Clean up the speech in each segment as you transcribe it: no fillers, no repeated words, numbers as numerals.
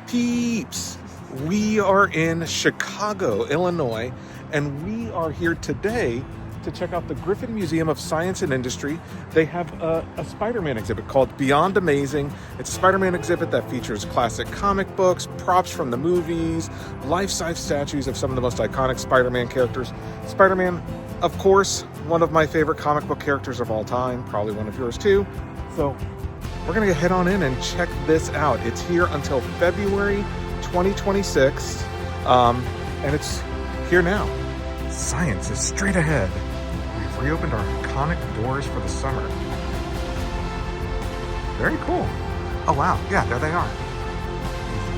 Peeps, we are in Chicago, Illinois, and we are here today to check out the Griffin Museum of Science and Industry. They have a Spider-Man exhibit called Beyond Amazing. It's a Spider-Man exhibit that features classic comic books, props from the movies, life-size statues of some of the most iconic Spider-Man characters. Spider-Man, of course, one of my favorite comic book characters of all time, probably one of yours too. So we're gonna head on in and check this out. It's here until February 2026, and it's here now. Science is straight ahead. We've reopened our iconic doors for the summer. Very cool. Oh wow, yeah, there they are.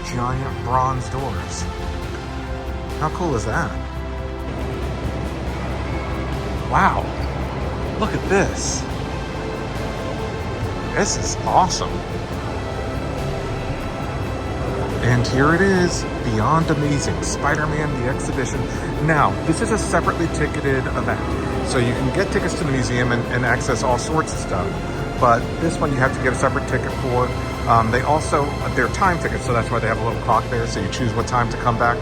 These giant bronze doors. How cool is that? Wow, look at this. This is awesome. And here it is, Beyond Amazing, Spider-Man the Exhibition. Now, this is a separately ticketed event, so you can get tickets to the museum and access all sorts of stuff. But this one you have to get a separate ticket for. They're time tickets, so that's why they have a little clock there, so you choose what time to come back.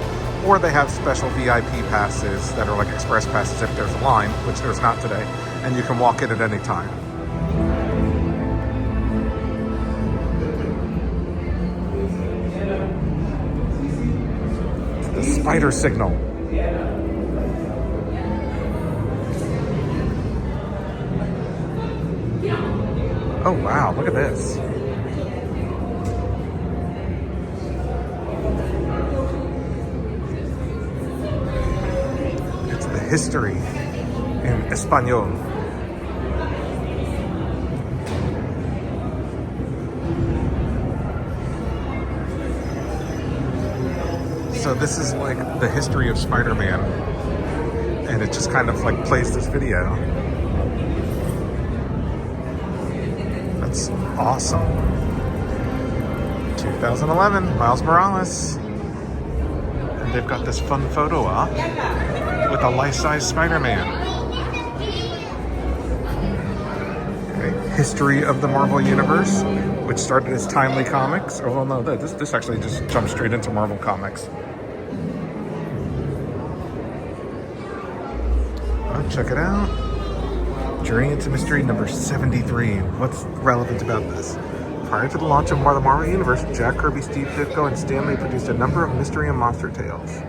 Or they have special VIP passes that are like express passes if there's a line, which there's not today, and you can walk in at any time. SpiderSignal. Oh wow, look at this. It's the history in Espanol. So this is like the history of Spider-Man, and it just kind of like plays this video. That's awesome. 2011, Miles Morales. And they've got this fun photo up with a life-size Spider-Man. Okay. History of the Marvel Universe, which started as Timely Comics. Oh well, no, this actually just jumped straight into Marvel Comics. Check it out. Journey into Mystery number 73. What's relevant about this? Prior to the launch of the Marvel Universe, Jack Kirby, Steve Ditko, and Stan Lee produced a number of mystery and monster tales,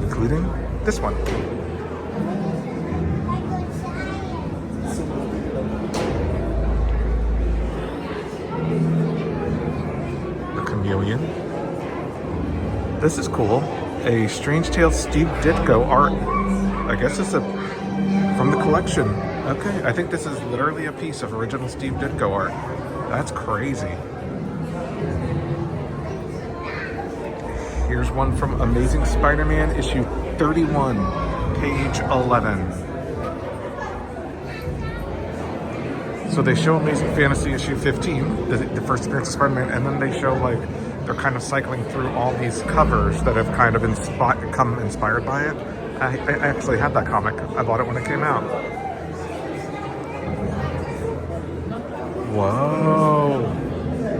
including this one. The Chameleon. This is cool. A Strange Tales Steve Ditko art. I guess it's from the collection. Okay, I think this is literally a piece of original Steve Ditko art. That's crazy. Here's one from Amazing Spider-Man issue 31, page 11. So they show Amazing Fantasy issue 15, the first appearance of Spider-Man, and then they show like they're kind of cycling through all these covers that have kind of come inspired by it. I actually had that comic. I bought it when it came out. Whoa.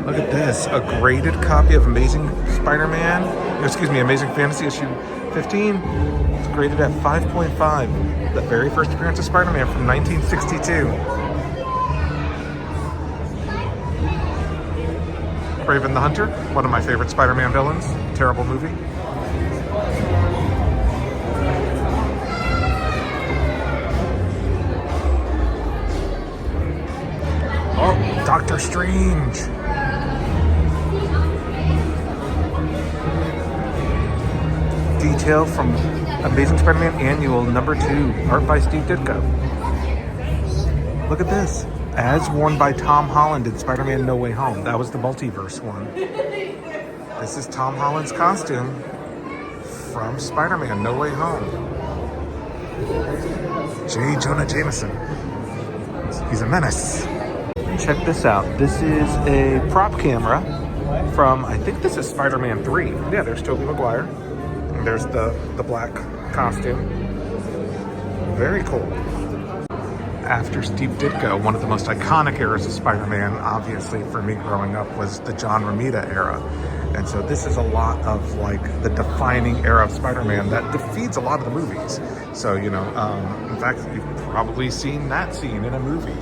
Look at this. A graded copy of Amazing Fantasy issue 15. It's graded at 5.5. The very first appearance of Spider-Man from 1962. Kraven the Hunter, one of my favorite Spider-Man villains. Terrible movie. Doctor Strange. Detail from Amazing Spider-Man Annual number 2, art by Steve Ditko. Look at this. As worn by Tom Holland in Spider-Man No Way Home. That was the multiverse one. This is Tom Holland's costume from Spider-Man No Way Home. J. Jonah Jameson. He's a menace. Check this out. This is a prop camera from, I think this is Spider-Man 3. Yeah, there's Tobey Maguire. And there's the black costume. Very cool. after Steve Ditko, one of the most iconic eras of Spider-Man, obviously for me growing up, was the John Romita era. And so this is a lot of like the defining era of Spider-Man that defeats a lot of the movies. So, you know, in fact, you've probably seen that scene in a movie.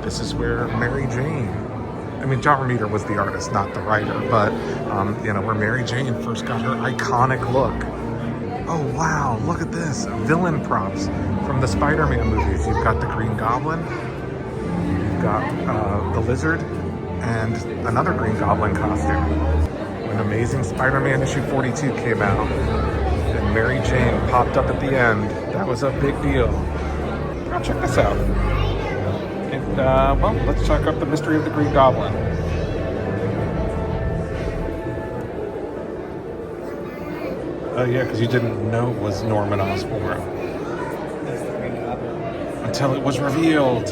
This is where Mary Jane, I mean, John Romita was the artist, not the writer, but, you know, where Mary Jane first got her iconic look. Oh, wow, look at this. Villain props from the Spider-Man movies. You've got the Green Goblin, you've got the Lizard, and another Green Goblin costume. When Amazing Spider-Man issue 42 came out, and Mary Jane popped up at the end, that was a big deal. Now check this out. And, well, let's check out the mystery of the Green Goblin. Oh yeah, because you didn't know it was Norman Osborn until it was revealed.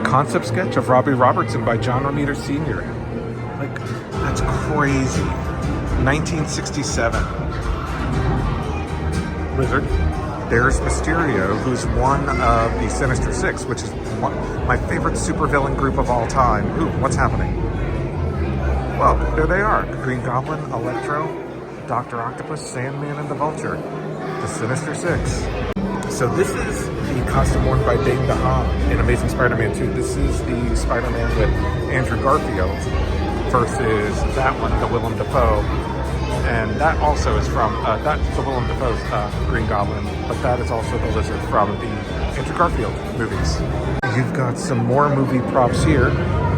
Concept sketch of Robbie Robertson by John Romita Sr. Like, that's crazy. 1967. Lizard. There's Mysterio, who's one of the Sinister Six, which is my favorite supervillain group of all time. Ooh, what's happening? Well, there they are. Green Goblin, Electro, Dr. Octopus, Sandman, and the Vulture. The Sinister Six. So this is the costume worn by Dane DeHaan in Amazing Spider-Man 2. This is the Spider-Man with Andrew Garfield versus that one, the Willem Dafoe. And that also is from, that's the Willem Dafoe's Green Goblin, but that is also the Lizard from the Andrew Garfield movies. You've got some more movie props here.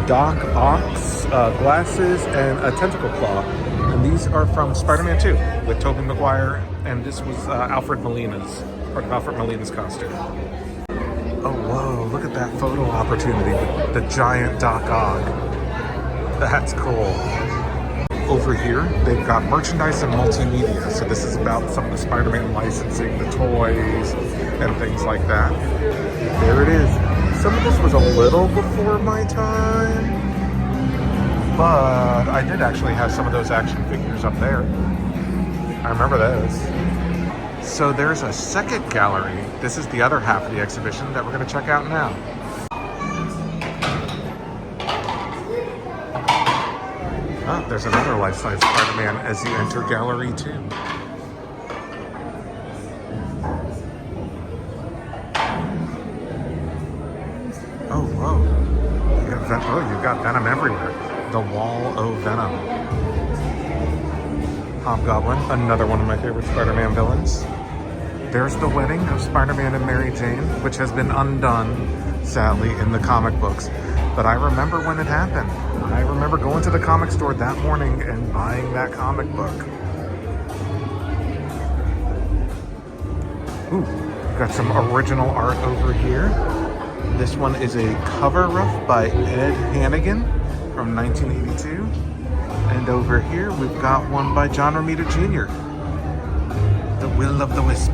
Doc Ock's glasses and a tentacle claw. And these are from Spider-Man 2 with Tobey Maguire, and this was Alfred Molina's, part of Alfred Molina's costume. Oh, whoa, look at that photo opportunity with the giant Doc Ock. That's cool. Over here, they've got merchandise and multimedia. So this is about some of the Spider-Man licensing, the toys, and things like that. There it is. Some of this was a little before my time, but I did actually have some of those action figures up there. I remember those. So there's a second gallery. This is the other half of the exhibition that we're going to check out now. Oh, there's another life-size Spider-Man as you enter gallery 2. Oh, whoa. You've got Venom everywhere. The Wall o' Venom. Hobgoblin, another one of my favorite Spider-Man villains. There's the wedding of Spider-Man and Mary Jane, which has been undone, sadly, in the comic books. But I remember when it happened. I remember going to the comic store that morning and buying that comic book. Ooh, got some original art over here. This one is a cover rough by Ed Hannigan from 1982. And over here we've got one by John Romita Jr. The Will of the Wisp.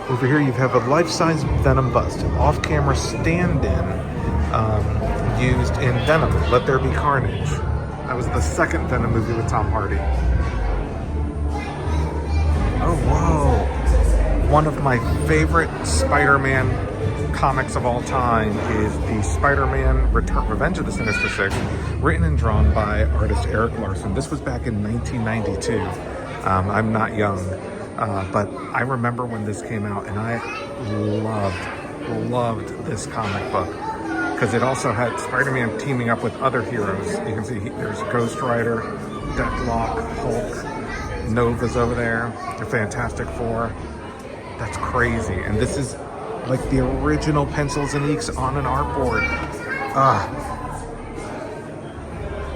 Over here you have a life-size Venom bust, an off-camera stand-in used in Venom, Let There Be Carnage. That was the second Venom movie with Tom Hardy. Oh, whoa. One of my favorite Spider-Man comics of all time is the Spider-Man Revenge of the Sinister Six, written and drawn by artist Eric Larson. This was back in 1992. I'm not young, but I remember when this came out, and I loved this comic book. Because it also had Spider-Man teaming up with other heroes. You can see there's Ghost Rider, Deathlock, Hulk, Nova's over there, the Fantastic Four. That's crazy. And this is like the original pencils and inks on an artboard.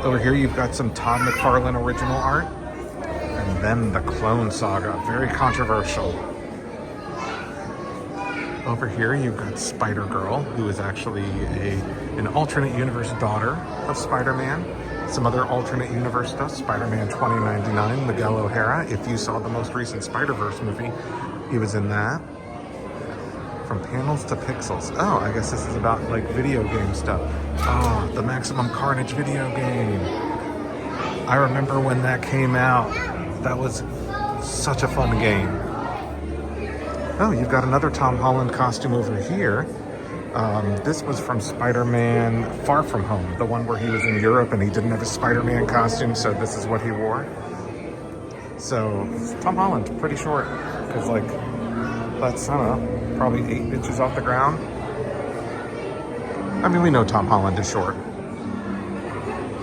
Over here you've got some Todd McFarlane original art. And then the Clone Saga, very controversial. Over here you've got Spider-Girl, who is actually an alternate universe daughter of Spider-Man. Some other alternate universe stuff, Spider-Man 2099, Miguel O'Hara. If you saw the most recent SpiderVerse movie, he was in that. From panels to pixels. Oh, I guess this is about like video game stuff. Oh, the Maximum Carnage video game. I remember when that came out. That was such a fun game. Oh, you've got another Tom Holland costume over here. This was from Spider-Man Far From Home, the one where he was in Europe and he didn't have a Spider-Man costume, so this is what he wore. So, Tom Holland, pretty short, because like, that's, I don't know, probably 8 inches off the ground. I mean, we know Tom Holland is short.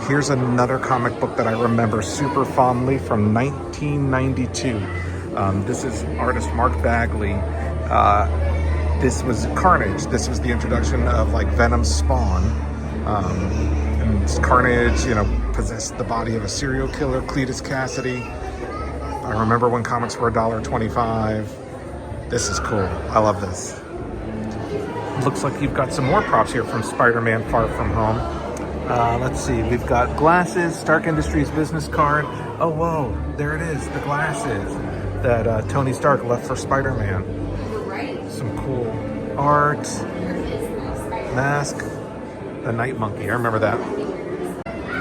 Here's another comic book that I remember super fondly from 1992. This is artist Mark Bagley. This was Carnage. This was the introduction of like Venom's spawn. And Carnage, you know, possessed the body of a serial killer, Cletus Cassidy. I remember when comics were $1.25. This is cool. I love this. Looks like you've got some more props here from Spider-Man Far From Home. Let's see, we've got glasses, Stark Industries business card. Oh, whoa, there it is, the glasses that Tony Stark left for Spider-Man. Some cool art, mask, the Night Monkey, I remember that.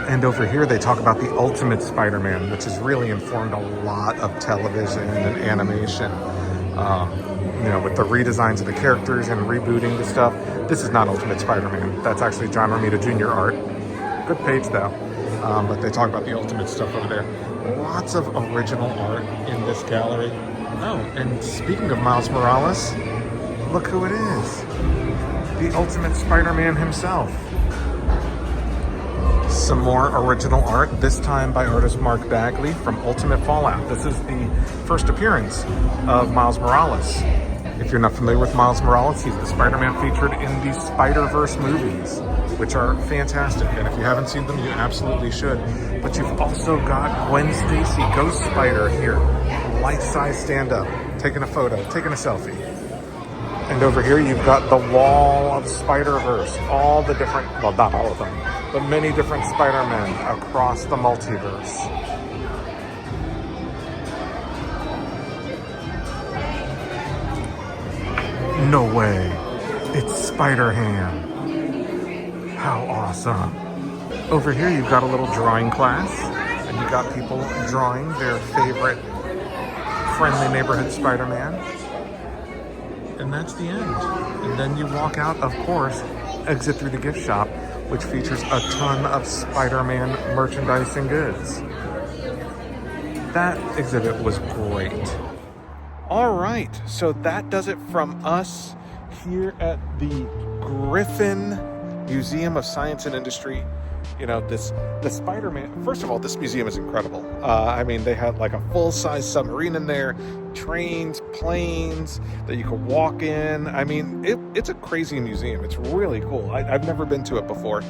And over here they talk about the Ultimate Spider-Man, which has really informed a lot of television and animation. You know, with the redesigns of the characters and rebooting the stuff. This is not Ultimate Spider-Man. That's actually John Romita Jr. art. Good page though. But they talk about the Ultimate stuff over there. Lots of original art in this gallery. Oh, and speaking of Miles Morales, look who it is. The Ultimate Spider-Man himself. Some more original art, this time by artist Mark Bagley from Ultimate Fallout. This is the first appearance of Miles Morales. If you're not familiar with Miles Morales, he's the Spider-Man featured in the SpiderVerse movies, which are fantastic. And if you haven't seen them, you absolutely should. But you've also got Gwen Stacy, Ghost Spider here, life-size stand-up, taking a photo, taking a selfie. And over here, you've got the wall of SpiderVerse, all the different, well, not all of them, but many different Spider-Men across the multiverse. No way, it's Spider-Ham. How awesome. Over here, you've got a little drawing class, and you got people drawing their favorite friendly neighborhood Spider-Man. And that's the end. And then you walk out, of course, exit through the gift shop, which features a ton of Spider-Man merchandise and goods. That exhibit was great. All right, so that does it from us here at the Griffin Museum of Science and Industry. You know, the Spider-Man, first of all, this museum is incredible. I mean, they had like a full-size submarine in there, trains, planes that you could walk in. I mean, it's a crazy museum. It's really cool. I've never been to it before.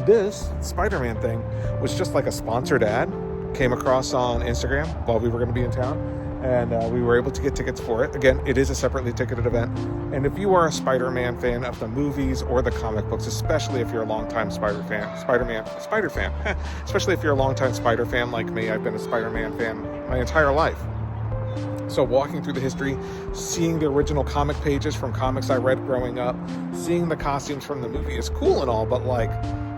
This Spider-Man thing was just like a sponsored ad, came across on Instagram while we were going to be in town. And we were able to get tickets for it. Again, it is a separately ticketed event. And if you are a Spider-Man fan of the movies or the comic books, especially if you're a longtime Spider fan, especially if you're a longtime Spider fan like me, I've been a Spider-Man fan my entire life. So walking through the history, seeing the original comic pages from comics I read growing up, seeing the costumes from the movie is cool and all, but like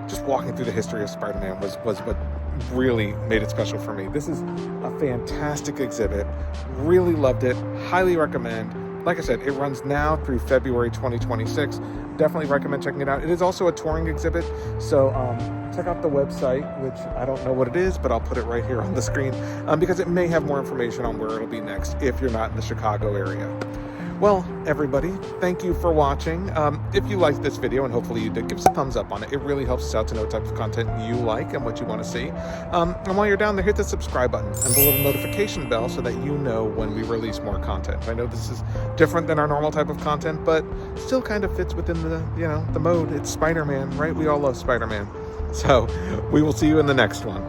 just walking through the history of Spider-Man was what really made it special for me. This is a fantastic exhibit. Really loved it. Highly recommend. Like I said, it runs now through February 2026. Definitely recommend checking it out. It is also a touring exhibit, so check out the website, which I don't know what it is, but I'll put it right here on the screen because it may have more information on where it'll be next if you're not in the Chicago area. Well, everybody, thank you for watching. If you liked this video, and hopefully you did, give us a thumbs up on it. It really helps us out to know what type of content you like and what you want to see. And while you're down there, hit the subscribe button and the little notification bell so that you know when we release more content. I know this is different than our normal type of content, but still kind of fits within the, the mode. It's Spider-Man, right? We all love Spider-Man. So we will see you in the next one.